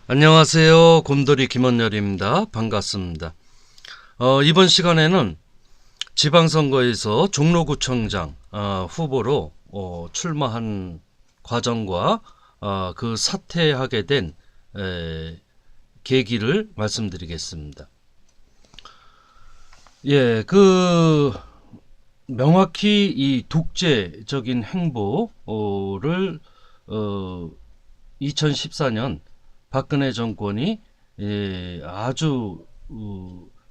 안녕하세요. 곰돌이 김원열입니다. 반갑습니다. 이번 시간에는 지방선거에서 종로구청장 후보로 출마한 과정과 그 사퇴하게 된 계기를 말씀드리겠습니다. 예, 명확히 이 독재적인 행보를 2014년 박근혜 정권이 아주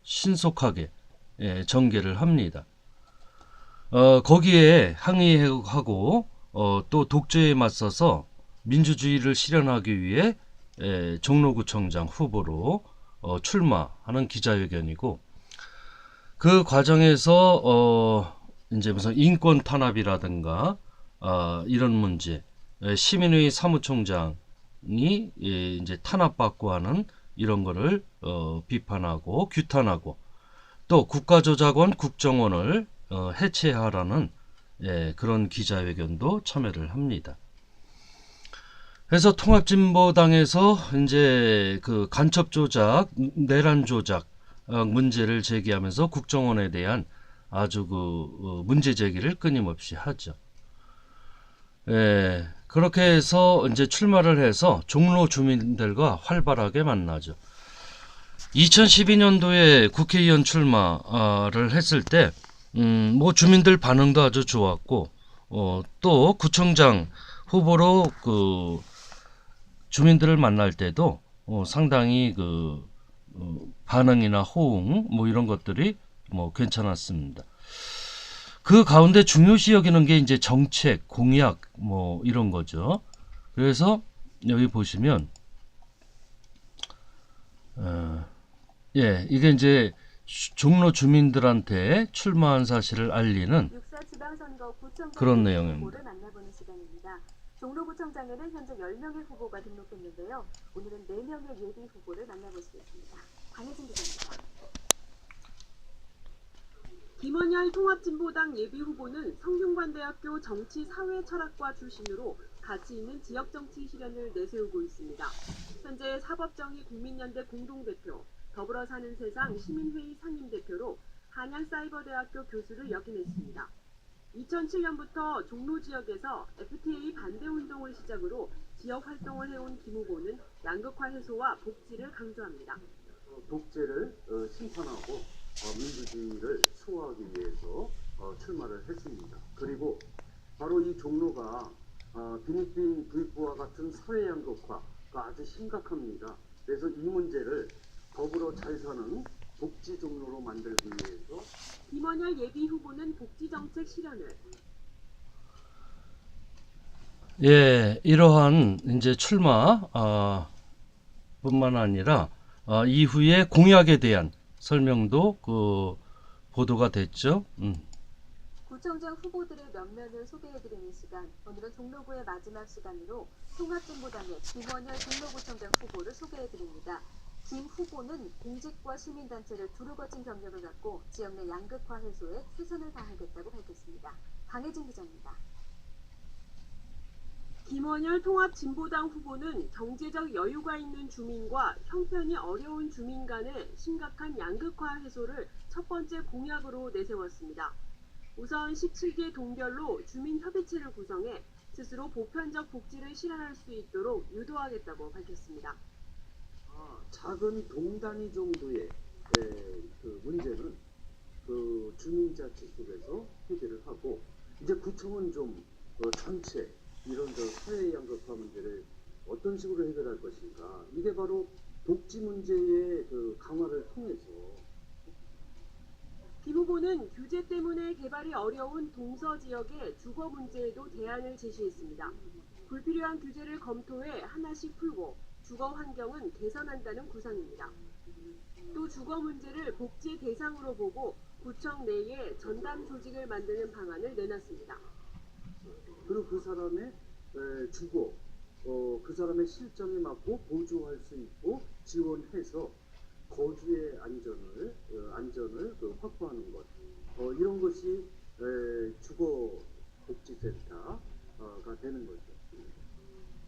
신속하게 전개를 합니다. 거기에 항의하고 또 독재에 맞서서 민주주의를 실현하기 위해 종로구청장 후보로 출마하는 기자회견이고, 그 과정에서 이제 무슨 인권 탄압이라든가 이런 문제, 시민의 사무총장이 이제 탄압받고 하는 이런 거를 비판하고 규탄하고, 또 국가조작원 국정원을 해체하라는 그런 기자회견도 참여를 합니다. 그래서 통합진보당에서 이제 그 간첩 조작, 내란 조작 문제를 제기하면서 국정원에 대한 아주 문제 제기를 끊임없이 하죠. 그렇게 해서 이제 출마를 해서 종로 주민들과 활발하게 만나죠. 2012년도에 국회의원 출마를 했을 때, 뭐 주민들 반응도 아주 좋았고, 또 구청장 후보로 그 주민들을 만날 때도 상당히 반응이나 호응 뭐 이런 것들이 뭐 괜찮았습니다. 그 가운데 중요시 여기는 게 이제 정책, 공약 뭐 이런 거죠. 그래서 여기 보시면 이게 이제 종로 주민들한테 출마한 사실을 알리는 그런 내용입니다. 종로구청장에는 현재 10명의 후보가 등록했는데요. 오늘은 4명의 예비 후보를 만나보시겠습니다. 강혜진 기자입니다. 김원열 통합진보당 예비후보는 성균관대학교 정치사회철학과 출신으로 가치 있는 지역정치 실현을 내세우고 있습니다. 현재 사법정의 국민연대 공동대표, 더불어 사는 세상 시민회의 상임대표로 한양사이버대학교 교수를 역임했습니다. 2007년부터 종로 지역에서 FTA 반대 운동을 시작으로 지역 활동을 해온 김 후보는 양극화 해소와 복지를 강조합니다. 독재를 심판하고 민주주의를 수호하기 위해서 출마를 했습니다. 그리고 바로 이 종로가 필리핀 부익부와 같은 사회 양극화가 아주 심각합니다. 그래서 이 문제를 더불어 잘 사는 복지 종로로 만들기 위해서 김원열 예비 후보는 복지 정책 실현을 이러한 이제 출마 뿐만 아니라 이후에 공약에 대한 설명도 보도가 됐죠. 구청장 후보들의 면면을 소개해드리는 시간, 오늘은 종로구의 마지막 시간으로 통합진보당의 김원열 종로구청장 후보를 소개해드립니다. 김 후보는 공직과 시민단체를 두루 거친 경력을 갖고 지역 내 양극화 해소에 최선을 다하겠다고 밝혔습니다. 강혜진 기자입니다. 김원열 통합진보당 후보는 경제적 여유가 있는 주민과 형편이 어려운 주민 간의 심각한 양극화 해소를 첫 번째 공약으로 내세웠습니다. 우선 17개 동별로 주민협의체를 구성해 스스로 보편적 복지를 실현할 수 있도록 유도하겠다고 밝혔습니다. 작은 동단위 정도의 그 문제는 그 주민자치 속에서 해결을 하고, 이제 구청은 좀 전체 이런 사회 양극화 문제를 어떤 식으로 해결할 것인가, 이게 바로 복지 문제의 그 강화를 통해서. 김 후보는 규제 때문에 개발이 어려운 동서 지역의 주거 문제에도 대안을 제시했습니다. 불필요한 규제를 검토해 하나씩 풀고 주거 환경은 개선한다는 구상입니다. 또 주거 문제를 복지의 대상으로 보고 구청 내에 전담 조직을 만드는 방안을 내놨습니다. 그리고 그 사람의 주거, 그 사람의 실정에 맞고 보조할 수 있고 지원해서 거주의 안전을 확보하는 것, 이런 것이 주거복지센터가 되는 거죠.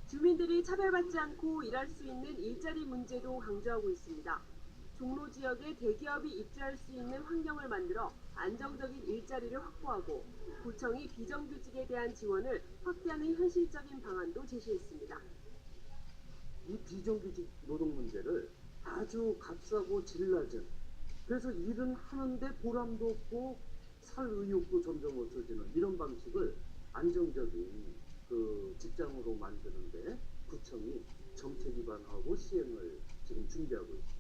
주민들이 차별받지 않고 일할 수 있는 일자리 문제도 강조하고 있습니다. 종로 지역에 대기업이 입주할 수 있는 환경을 만들어 안정적인 일자리를 확보하고 구청이 비정규직에 대한 지원을 확대하는 현실적인 방안도 제시했습니다. 이 비정규직 노동 문제를 아주 값싸고 질 낮은, 그래서 일은 하는데 보람도 없고 살 의욕도 점점 없어지는 이런 방식을 안정적인 그 직장으로 만드는데 구청이 정책 기반하고 시행을 지금 준비하고 있습니다.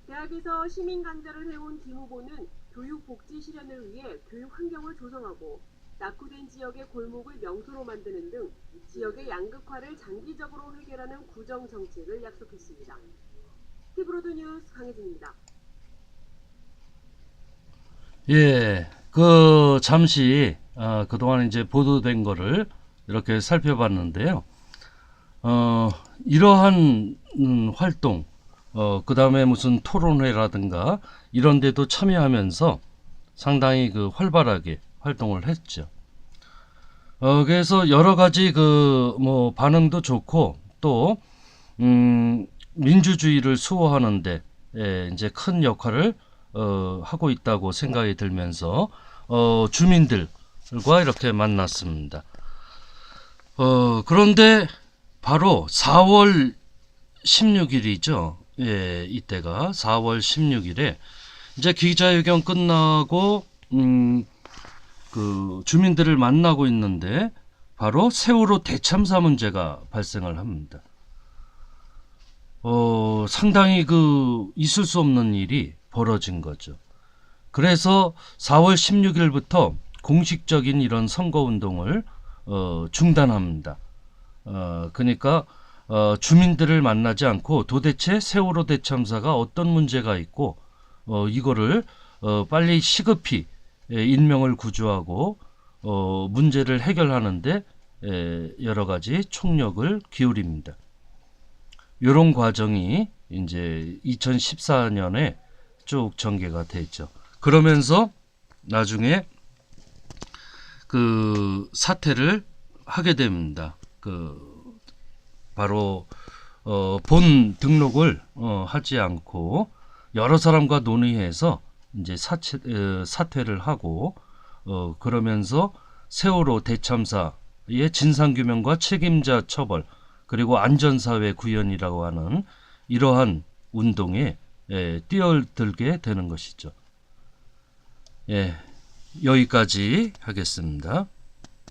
대학에서 시민 강좌를 해온 김 후보는 교육 복지 실현을 위해 교육 환경을 조성하고 낙후된 지역의 골목을 명소로 만드는 등 지역의 양극화를 장기적으로 해결하는 구정 정책을 약속했습니다. 티브로드 뉴스 강혜진입니다. 예, 잠시 그동안 이제 보도된 거를 이렇게 살펴봤는데요. 이러한 활동, 그 다음에 무슨 토론회라든가 이런 데도 참여하면서 상당히 활발하게 활동을 했죠. 그래서 여러 가지 반응도 좋고 또 민주주의를 수호하는데 이제 큰 역할을 하고 있다고 생각이 들면서 주민들과 이렇게 만났습니다. 그런데 바로 4월 16일이죠. 예, 이때가 4월 16일에 이제 기자회견 끝나고 주민들을 만나고 있는데 바로 세월호 대참사 문제가 발생을 합니다. 상당히 있을 수 없는 일이 벌어진 거죠. 그래서 4월 16일부터 공식적인 이런 선거운동을 중단합니다. 그러니까 주민들을 만나지 않고 도대체 세월호 대참사가 어떤 문제가 있고 이거를 빨리 시급히 인명을 구조하고 문제를 해결하는데 여러 가지 총력을 기울입니다. 이런 과정이 이제 2014년에 쭉 전개가 됐죠. 그러면서 나중에 사퇴를 하게 됩니다. 바로 본 등록을 하지 않고 여러 사람과 논의해서 이제 사퇴를 하고 그러면서 세월호 대참사의 진상규명과 책임자 처벌 그리고 안전사회 구현이라고 하는 이러한 운동에 뛰어들게 되는 것이죠. 예, 여기까지 하겠습니다.